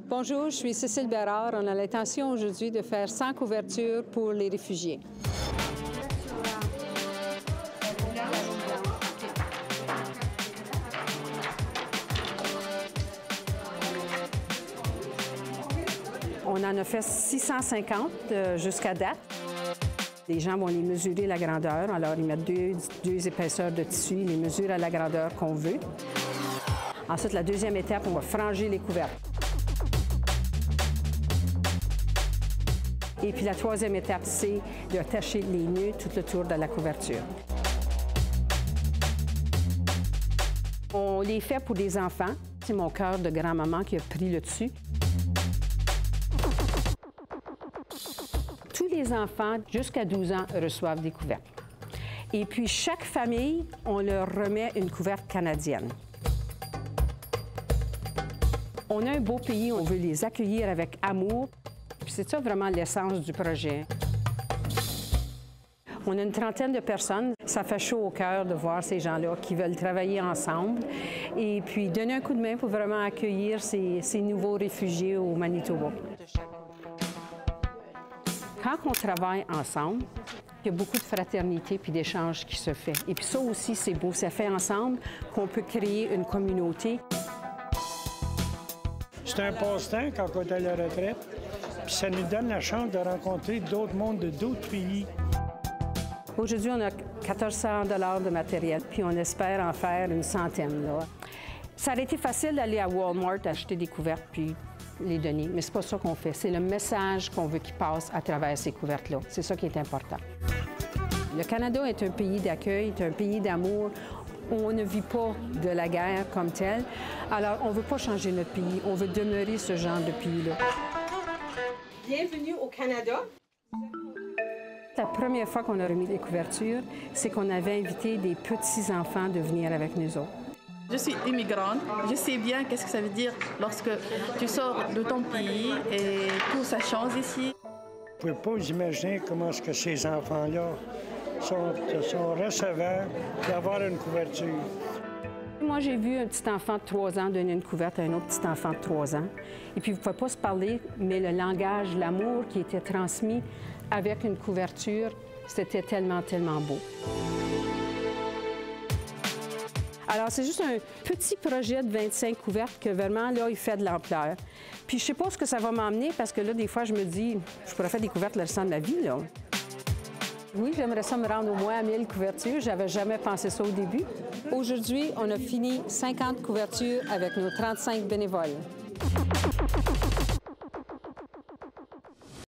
Bonjour, je suis Cécile Bérard. On a l'intention aujourd'hui de faire 100 couvertures pour les réfugiés. On en a fait 650 jusqu'à date. Les gens vont les mesurer la grandeur. Alors, ils mettent deux épaisseurs de tissu, ils les mesurent à la grandeur qu'on veut. Ensuite, la deuxième étape, on va franger les couvercles. Et puis la troisième étape, c'est d'attacher les nœuds tout le tour de la couverture. On les fait pour des enfants. C'est mon cœur de grand-maman qui a pris le dessus. Tous les enfants jusqu'à 12 ans reçoivent des couvercles. Et puis chaque famille, on leur remet une couverte canadienne. On a un beau pays, on veut les accueillir avec amour. C'est ça vraiment l'essence du projet. On a une trentaine de personnes. Ça fait chaud au cœur de voir ces gens-là qui veulent travailler ensemble et puis donner un coup de main pour vraiment accueillir ces nouveaux réfugiés au Manitoba. Quand on travaille ensemble, il y a beaucoup de fraternité puis d'échange qui se fait. Et puis ça aussi, c'est beau. Ça fait ensemble qu'on peut créer une communauté. C'est un passe-temps quand on est à la retraite. Puis ça nous donne la chance de rencontrer d'autres mondes de d'autres pays. Aujourd'hui, on a 1400 $ de matériel, puis on espère en faire une centaine. Là. Ça aurait été facile d'aller à Walmart acheter des couvertes puis les donner, mais c'est pas ça qu'on fait. C'est le message qu'on veut qu'il passe à travers ces couvertes-là. C'est ça qui est important. Le Canada est un pays d'accueil, est un pays d'amour. On ne vit pas de la guerre comme telle. Alors, on ne veut pas changer notre pays. On veut demeurer ce genre de pays-là. Bienvenue au Canada. La première fois qu'on a remis des couvertures, c'est qu'on avait invité des petits-enfants de venir avec nous autres. Je suis immigrante. Je sais bien qu'est-ce que ça veut dire lorsque tu sors de ton pays et tout ça change ici. Vous ne pouvez pas vous imaginer comment est-ce que ces enfants-là sont recevables d'avoir une couverture. Moi, j'ai vu un petit enfant de 3 ans donner une couverte à un autre petit enfant de 3 ans. Et puis, vous ne pouvez pas se parler, mais le langage, l'amour qui était transmis avec une couverture, c'était tellement, tellement beau. Alors, c'est juste un petit projet de 25 couvertes que vraiment, là, il fait de l'ampleur. Puis, je ne sais pas ce que ça va m'emmener parce que là, des fois, je me dis, je pourrais faire des couvertes le restant de la vie, là. Oui, j'aimerais ça me rendre au moins à 1000 couvertures. J'avais jamais pensé ça au début. Aujourd'hui, on a fini 50 couvertures avec nos 35 bénévoles.